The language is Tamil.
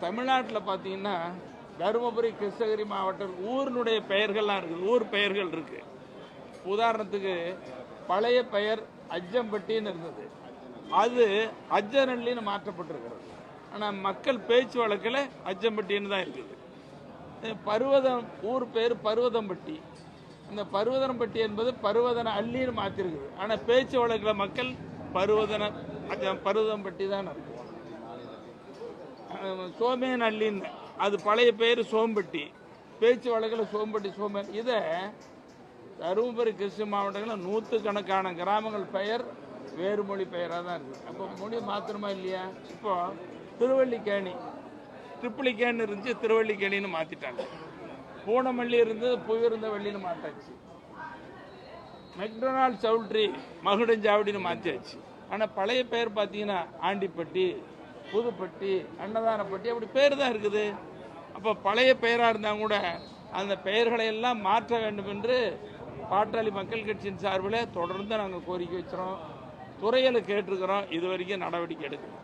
தமிழ்நாட்டில் பார்த்தீங்கன்னா தருமபுரி கிருஷ்ணகிரி மாவட்டம் ஊரினுடைய பெயர்கள்லாம் இருக்குது, ஊர் பெயர்கள் இருக்கு. உதாரணத்துக்கு பழைய பெயர் அஜ்ஜம்பட்டின்னு இருந்தது, அது அஜ்ஜநல்லின்னு மாற்றப்பட்டிருக்கிறது. ஆனால் மக்கள் பேச்சு வழக்கில் அஜ்ஜம்பட்டின்னு தான் இருக்குது. பருவதம் ஊர் பேர் பருவதம்பட்டி, இந்த பருவதனம்பட்டி என்பது பருவதன அள்ளின்னு மாற்றிருக்குது. ஆனால் பேச்சு வழக்கில் மக்கள் பருவதம்பட்டி தான் இருக்கும். சோமேன் அள்ளின்னு அது பழைய பேர் சோம்பட்டி, பேச்சு வழக்கில் சோம்பட்டி சோமேன். இதை தருமபுரி கிருஷ்ண மாவட்டங்களில் நூற்றுக்கணக்கான கிராமங்கள் பெயர் வேறு மொழி பெயராக தான் இருக்குது. அப்போ மொழி மாத்திரமா இல்லையா? இப்போ திருவள்ளிக்கேணி ட்ரிப்ளிகேன்னு இருந்துச்சு, திருவள்ளிக்கேணின்னு மாற்றிட்டாங்க. பூனமல்லி இருந்தது புவிருந்த வள்ளின்னு மாற்றாச்சு. மெக்டொனால்ட் சவுல்ட்ரி மகுடஞ்சாவடின்னு மாற்றியாச்சு. ஆனால் பழைய பெயர் பார்த்தீங்கன்னா ஆண்டிப்பட்டி, புதுப்பட்டி, அன்னதானப்பட்டி, அப்படி பேர் தான் இருக்குது. அப்போ பழைய பெயராக இருந்தால் கூட அந்த பெயர்களை எல்லாம் மாற்ற வேண்டும் என்று பாட்டாளி மக்கள் கட்சியின் சார்பில் தொடர்ந்து நாங்கள் கோரிக்கை வச்சுறோம், துறையில் கேட்டிருக்கிறோம். இது வரைக்கும் நடவடிக்கை எடுக்கணும்.